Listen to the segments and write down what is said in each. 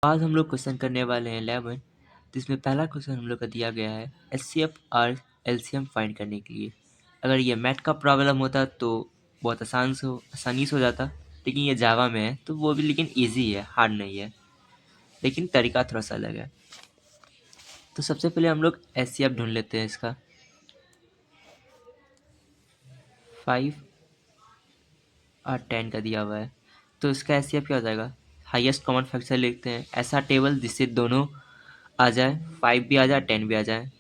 आज हम लोग क्वेश्चन करने वाले हैं 11, जिसमें पहला क्वेश्चन हम लोग का दिया गया है एचसीएफ और एलसीएम फाइंड करने के लिए। अगर ये मैथ का प्रॉब्लम होता तो बहुत आसानी से हो जाता, लेकिन ये जावा में है तो वो भी लेकिन इजी है, हार्ड नहीं है, लेकिन तरीका थोड़ा सा अलग है। तो सबसे पहले हम लोग एचसीएफ ढूंढ लेते हैं इसका। 5 और 10 का दिया हुआ है, तो इसका एचसीएफ क्या हो जाएगा? हाईएस्ट कॉमन फैक्टर लिखते हैं, ऐसा टेबल जिससे दोनों आ जाए, 5 भी आ जाए 10 भी आ जाए।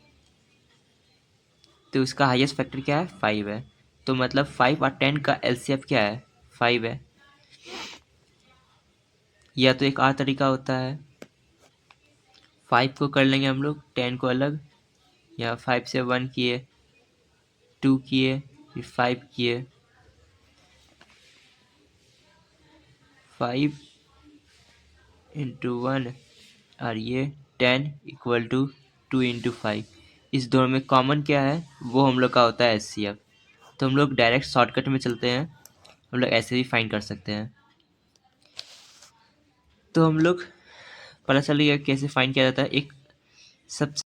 तो इसका हाईएस्ट फैक्टर क्या है? 5 है। तो मतलब 5 और 10 का एलसीएफ क्या है? 5 है। या तो एक और तरीका होता है, 5 को कर लेंगे हम लोग, 10 को अलग, या 5 से 1 किए, 2 किए, फिर 5 किए, 5 इंटू 1, और ये 10 इक्वल टू 2 इंटू 5। इस दोनों में कॉमन क्या है? वो हम लोग का होता है एचसीएफ। तो हम लोग डायरेक्ट शॉर्टकट में चलते हैं, हम लोग ऐसे भी फाइंड कर सकते हैं। तो हम लोग पता चल गया कैसे फाइंड किया जाता है। एक सबसे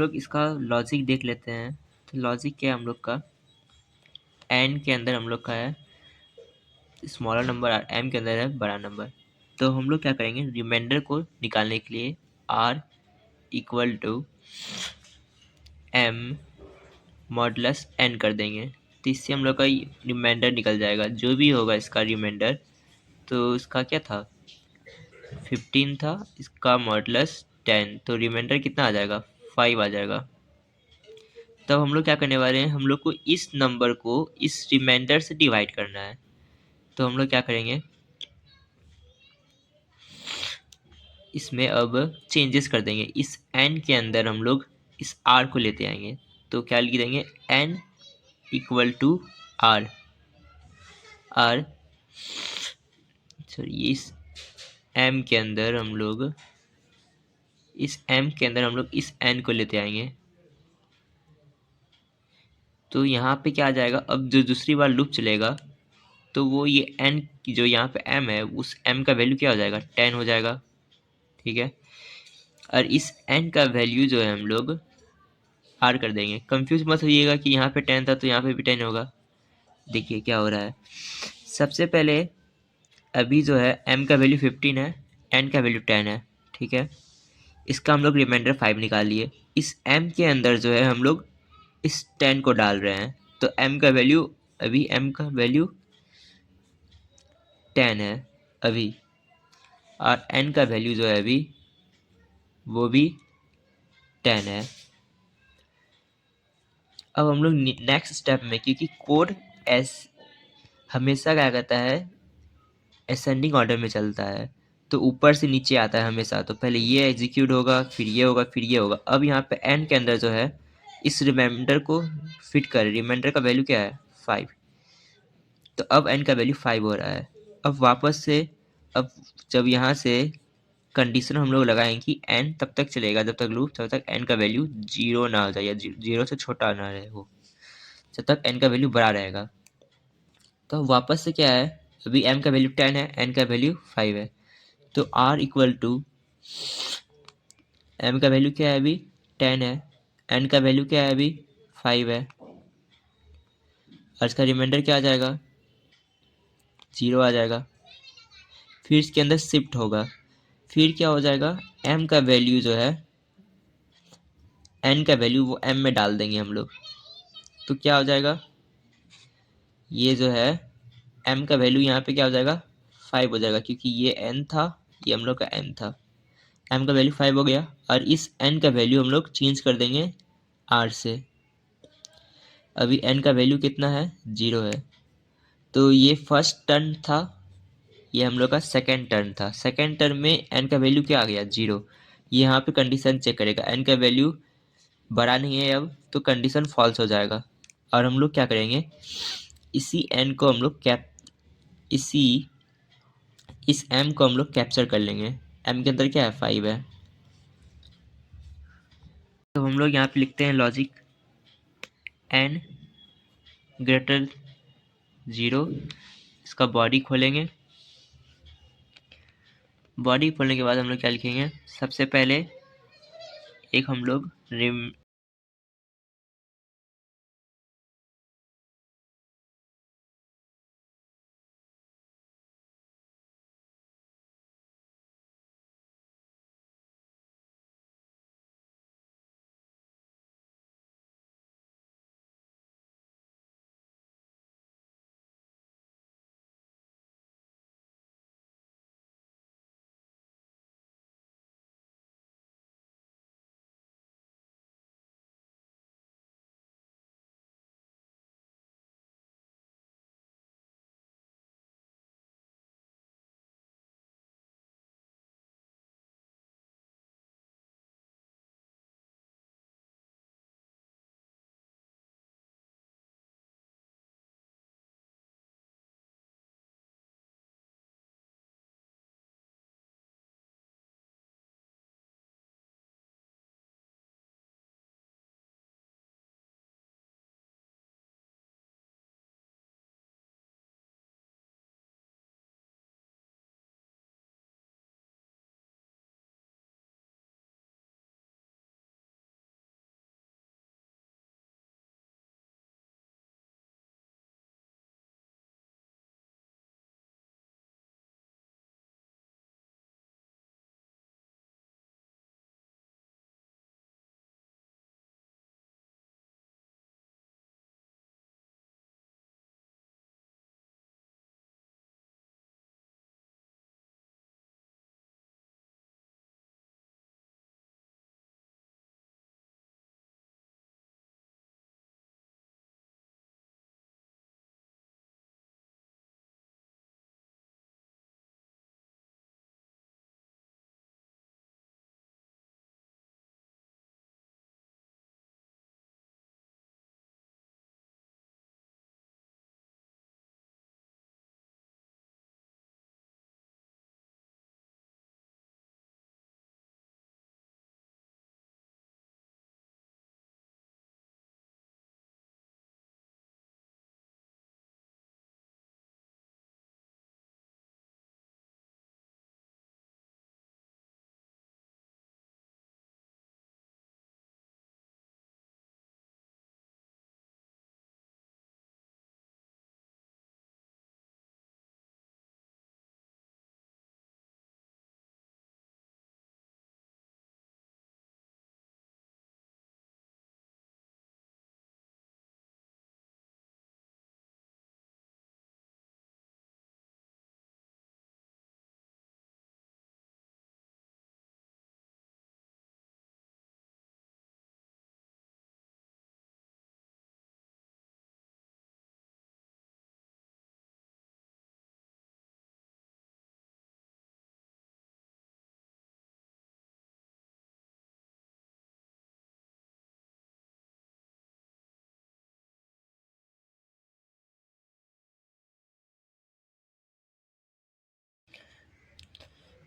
लोग इसका लॉजिक देख लेते हैं। तो लॉजिक क्या है हम लोग का, एन के अंदर हम लोग का है स्मॉलर नंबर और एम के अंदर है बड़ा नंबर। तो हम लोग क्या करेंगे, रिमाइंडर को निकालने के लिए r equal to m modulus n कर देंगे। तो इससे हम लोग का रिमाइंडर निकल जाएगा, जो भी होगा इसका रिमाइंडर। तो इसका क्या था, 15 था, इसका मॉडुलस 10, तो रिमाइंडर कितना आ जाएगा, 5 आ जाएगा। तब हम लोग क्या करने वाले हैं, हम लोग को इस नंबर को इस रिमाइंडर से डिवाइड करना है। तो हम लोग क्या करेंगे, इसमें अब चेंजेस कर देंगे। इस n के अंदर हम लोग इस r को लेते आएंगे। तो क्या लिख देंगे, n इक्वल टू r, r सॉरी इस m के अंदर हम लोग इस n को लेते आएंगे। तो यहाँ पे क्या आ जाएगा, अब जो दूसरी बार लूप चलेगा तो वो ये n की जो यहाँ पे m है, उस m का वैल्यू क्या हो जाएगा, 10 हो जाएगा। ठीक है, और इस n का वैल्यू जो है हम लोग r कर देंगे। कंफ्यूज मत होइएगा कि यहाँ पे 10 था तो यहाँ पे भी 10 होगा। देखिए क्या हो रहा है, सबसे पहले अभी जो है m का वैल्यू 15 है, n का वैल्यू 10 है। ठीक है, इसका हम लोग रिमाइंडर 5 निकाल लिए। इस m के अंदर जो है हम लोग इस 10 को डाल रहे हैं। तो m का वैल्यू, अभी m का वैल्यू 10 है अभी, और n का वैल्यू जो है अभी वो भी 10 है। अब हम लोग नेक्स्ट स्टेप में, क्योंकि कोड एस हमेशा क्या कहता है, असेंडिंग ऑर्डर में चलता है, तो ऊपर से नीचे आता है हमेशा। तो पहले ये एग्जीक्यूट होगा, फिर ये होगा, फिर ये होगा। अब यहाँ पे एन के अंदर जो है इस रिमाइंडर को फिट कर, रिमाइंडर का वैल्यू क्या है, 5। तो अब एन का वैल्यू 5 हो रहा है। अब वापस से, अब जब यहाँ से कंडीशन हम लोग लगाएंगे कि एन तब तक चलेगा जब तक लूप, तब तक एन का वैल्यू 0 ना हो जाए, या 0 से छोटा ना रहे हो, जब तक एन का वैल्यू बड़ा रहेगा। तो वापस से क्या है, अभी m का वैल्यू 10 है, n का वैल्यू 5 है। तो r इक्वल टू m का वैल्यू क्या है अभी, 10 है, n का वैल्यू क्या है अभी, 5 है, और इसका रिमाइंडर क्या आ जाएगा, 0 आ जाएगा। फिर इसके अंदर शिफ्ट होगा, फिर क्या हो जाएगा, m का वैल्यू जो है, n का वैल्यू वो m में डाल देंगे हम लोग। तो क्या हो जाएगा, ये जो है m का वैल्यू यहाँ पे क्या हो जाएगा, 5 हो जाएगा, क्योंकि ये n था, ये हम लोग का n था। m का वैल्यू 5 हो गया, और इस n का वैल्यू हम लोग चेंज कर देंगे r से। अभी n का वैल्यू कितना है, 0 है। तो ये फर्स्ट टर्न था, ये हम लोग का सेकेंड टर्न था। सेकेंड टर्न में n का वैल्यू क्या आ गया, 0। यहाँ पे कंडीशन चेक करेगा, n का वैल्यू बड़ा नहीं है अब, तो कंडीशन फॉल्स हो जाएगा। और हम लोग क्या करेंगे, इसी n को हम लोग इस m को हम लोग कैप्चर कर लेंगे। m के अंदर क्या है, 5 है। तो हम लोग यहाँ पे लिखते हैं लॉजिक n ग्रेटर 0, इसका बॉडी खोलेंगे। बॉडी खोलने के बाद हम लोग क्या लिखेंगे, सबसे पहले एक हम लोग रिम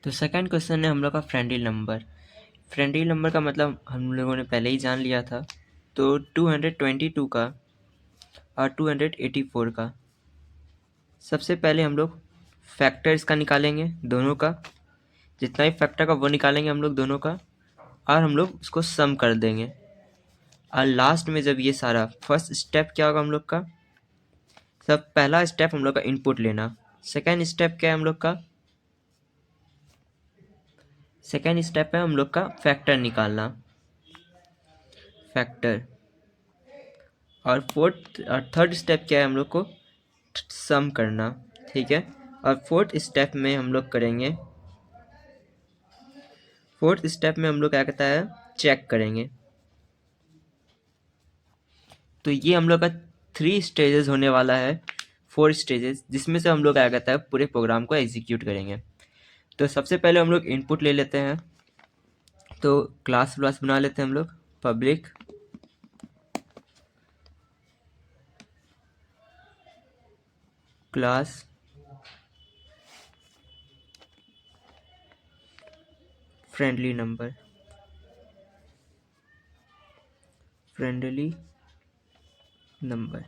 तो सेकंड क्वेश्चन है हम लोग का फ्रेंडली नंबर। फ्रेंडली नंबर का मतलब हम लोगों ने पहले ही जान लिया था। तो 222 का और 284 का सबसे पहले हम लोग फैक्टर इसका निकालेंगे, दोनों का जितना भी फैक्टर का वो निकालेंगे हम लोग दोनों का, और हम लोग उसको सम कर देंगे। और लास्ट में जब ये सारा फर्स्ट स्टेप क्या होगा हम लोग का, सब पहला स्टेप हम लोग का इनपुट लेना। सेकेंड स्टेप क्या है हम लोग का, सेकेंड स्टेप है हम लोग का फैक्टर निकालना, फैक्टर। और फोर्थ और थर्ड स्टेप क्या है हम लोग को सम करना, ठीक है। और फोर्थ स्टेप में हम लोग करेंगे, फोर्थ स्टेप में हम लोग क्या कहता है चेक करेंगे। तो ये हम लोग का 3 स्टेजेस होने वाला है, 4 स्टेजेस, जिसमें से हम लोग क्या कहता है पूरे प्रोग्राम को एग्जीक्यूट करेंगे। तो सबसे पहले हम लोग इनपुट ले लेते हैं। तो क्लास बना लेते हैं हम लोग, public class friendly number, friendly number.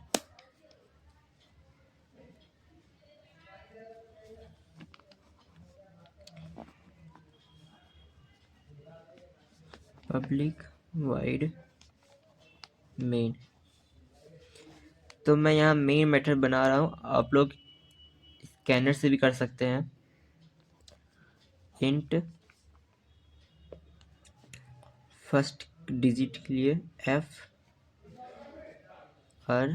Public wide main. तो मैं यहाँ मेन मेथड बना रहा हूँ, आप लोग स्कैनर से भी कर सकते हैं। इंट फर्स्ट डिजिट के लिए f और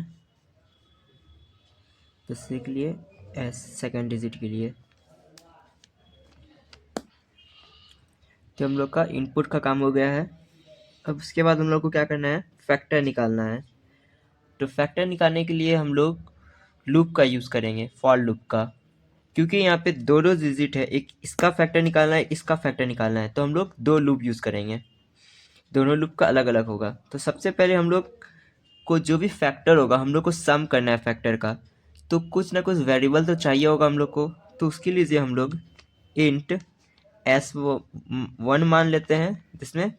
दूसरे के लिए s, सेकेंड डिजिट के लिए। तो हम लोग का इनपुट का काम हो गया है। अब उसके बाद हम लोग को क्या करना है, फैक्टर निकालना है। तो फैक्टर निकालने के लिए हम लोग लूप का यूज़ करेंगे, फॉर लूप का, क्योंकि यहाँ पे दो दो डिजिट है, एक इसका फैक्टर निकालना है, इसका फैक्टर निकालना है। तो हम लोग 2 लूप यूज़ करेंगे, दोनों लूप का अलग अलग होगा। तो सबसे पहले हम लोग को जो भी फैक्टर होगा हम लोग को सम करना है फैक्टर का। तो कुछ ना कुछ वेरिएबल तो चाहिए होगा हम लोग को। तो उसके लिए हम लोग इंट S1 मान लेते हैं, जिसमें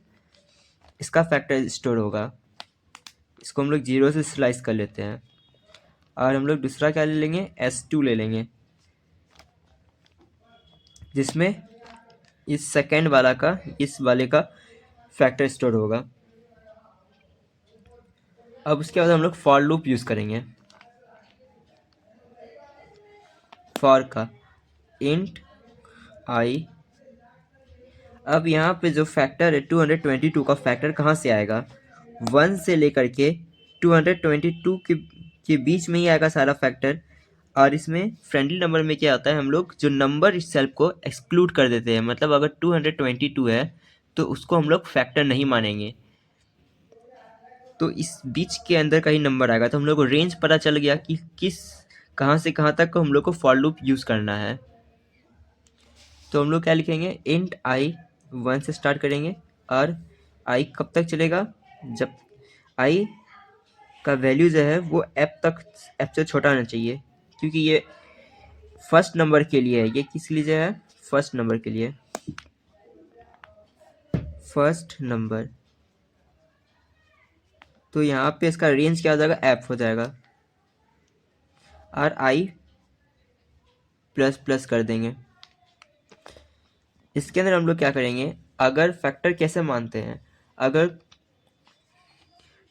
इसका फैक्टर स्टोर होगा। इसको हम लोग 0 से स्लाइस कर लेते हैं। और हम लोग दूसरा क्या ले लेंगे, S2 ले लेंगे, जिसमें इस सेकेंड वाला का, इस वाले का फैक्टर स्टोर होगा। अब उसके बाद हम लोग फॉर लूप यूज़ करेंगे, फॉर का इंट आई। अब यहाँ पे जो फैक्टर है 222 का फैक्टर कहाँ से आएगा, 1 से लेकर के 222 के बीच में ही आएगा सारा फैक्टर। और इसमें फ्रेंडली नंबर में क्या होता है, हम लोग जो नंबर सेल्फ को एक्सक्लूड कर देते हैं। मतलब अगर 222 है तो उसको हम लोग फैक्टर नहीं मानेंगे, तो इस बीच के अंदर का ही नंबर आएगा। तो हम लोग को रेंज पता चल गया कि कहाँ से कहाँ तक को हम लोग को फॉर लूप यूज़ करना है। तो हम लोग क्या लिखेंगे, इंट आई 1 से स्टार्ट करेंगे। और आई कब तक चलेगा, जब आई का वैल्यू जो है वो एफ से छोटा होना चाहिए, क्योंकि ये फर्स्ट नंबर के लिए है। ये किस लिए है, फर्स्ट नंबर के लिए, फर्स्ट नंबर। तो यहाँ पे इसका रेंज क्या हो जाएगा, एफ हो जाएगा। और आई प्लस प्लस कर देंगे। इसके अंदर हम लोग क्या करेंगे, अगर फैक्टर कैसे मानते हैं, अगर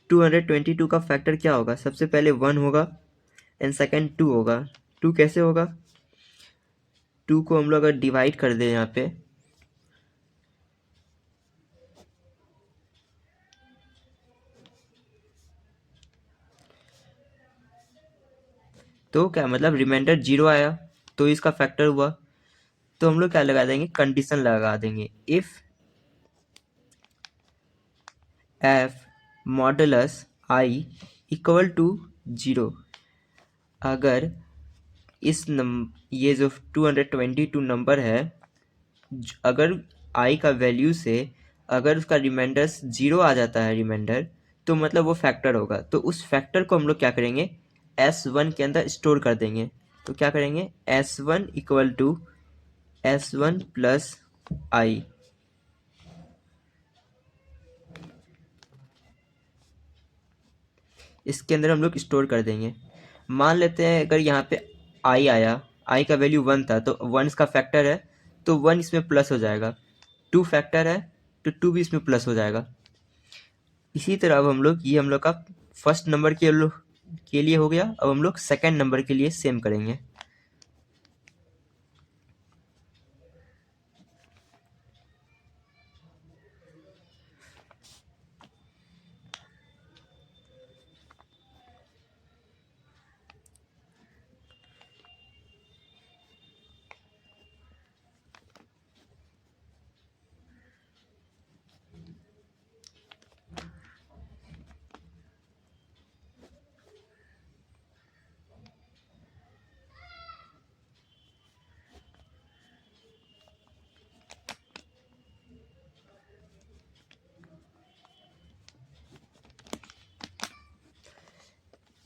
222 का फैक्टर क्या होगा, सबसे पहले 1 होगा एंड सेकेंड 2 होगा। 2 कैसे होगा, 2 को हम लोग अगर डिवाइड कर दें यहाँ पे, तो क्या मतलब रिमाइंडर 0 आया तो इसका फैक्टर हुआ। तो हम लोग क्या लगा देंगे, कंडीशन लगा देंगे, if f modulus i equal to 0। अगर ये जो 222 नंबर है, अगर आई का वैल्यू से अगर उसका रिमाइंडर 0 आ जाता है रिमाइंडर, तो मतलब वो फैक्टर होगा। तो उस फैक्टर को हम लोग क्या करेंगे, S1 के अंदर स्टोर कर देंगे। तो क्या करेंगे, S1 equal to S1 plus आई। इसके अंदर हम लोग स्टोर कर देंगे। मान लेते हैं अगर यहाँ पे आई आया, आई का वैल्यू 1 था तो 1 इसका फैक्टर है तो 1 इसमें प्लस हो जाएगा। 2 फैक्टर है तो 2 भी इसमें प्लस हो जाएगा। इसी तरह अब हम लोग ये हम लोग का फर्स्ट नंबर के लिए हो गया। अब हम लोग सेकंड नंबर के लिए सेम करेंगे।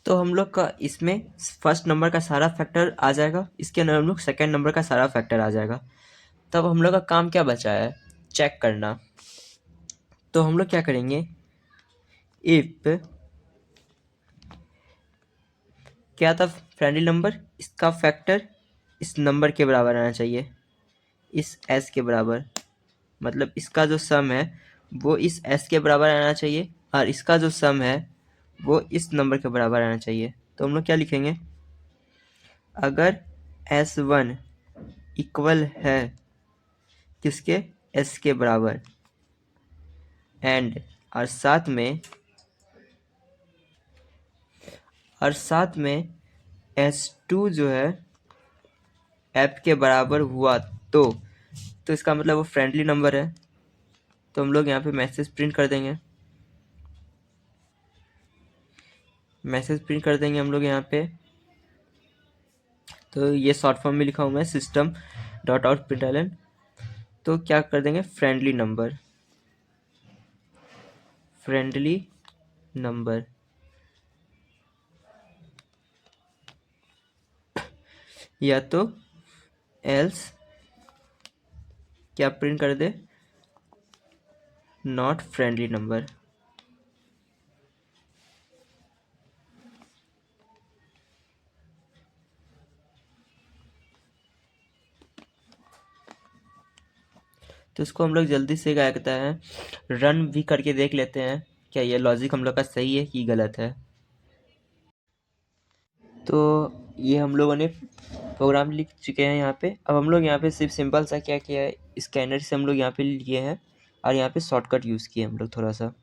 तो हम लोग का इसमें फर्स्ट नंबर का सारा फैक्टर आ जाएगा, इसके अंदर हम लोग सेकेंड नंबर का सारा फैक्टर आ जाएगा। तब हम लोग का काम क्या बचा है, चेक करना। तो हम लोग क्या करेंगे, इफ क्या था फ्रेंडली नंबर, इसका फैक्टर इस नंबर के बराबर आना चाहिए, इस एस के बराबर। मतलब इसका जो सम है वो इस एस के बराबर आना चाहिए और इसका जो सम है वो इस नंबर के बराबर आना चाहिए। तो हम लोग क्या लिखेंगे, अगर S1 इक्वल है किसके, S के बराबर, एंड और साथ में S2 जो है F के बराबर हुआ तो इसका मतलब वो फ्रेंडली नंबर है। तो हम लोग यहाँ पे मैसेज प्रिंट कर देंगे हम लोग यहाँ पे। तो ये शॉर्ट फॉर्म में लिखा हूँ मैं, सिस्टम डॉट आउट प्रिंटलन। तो क्या कर देंगे, फ्रेंडली नंबर या तो एल्स क्या प्रिंट कर दे, नॉट फ्रेंडली नंबर। तो इसको हम लोग जल्दी से क्या कहता है, रन भी करके देख लेते हैं क्या ये लॉजिक हम लोग का सही है कि गलत है। तो ये हम लोगों ने प्रोग्राम लिख चुके हैं यहाँ पे। अब हम लोग यहाँ पे सिर्फ सिंपल सा क्या किया है, स्कैनर से हम लोग यहाँ पे लिए हैं और यहाँ पे शॉर्टकट यूज़ किए हम लोग थोड़ा सा,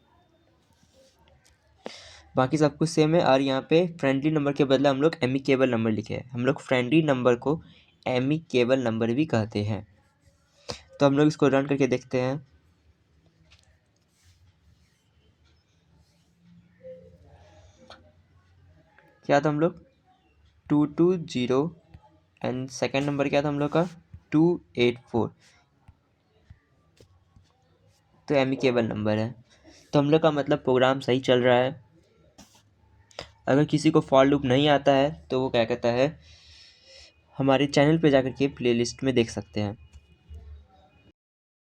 बाकी सब कुछ सेम है। और यहाँ पे फ्रेंडली नंबर के बदले हम लोग एमिकेबल नंबर लिखे हैं। हम लोग फ्रेंडली नंबर को एमिकेबल नंबर भी कहते हैं। तो हम लोग इसको रन करके देखते हैं। क्या था हम लोग 220 एंड सेकेंड नंबर क्या था हम लोग का 284। तो एमिकेबल नंबर है। तो हम लोग का मतलब प्रोग्राम सही चल रहा है। अगर किसी को फॉर लूप नहीं आता है तो वो क्या कहता है, हमारे चैनल पे जाकर के प्लेलिस्ट में देख सकते हैं।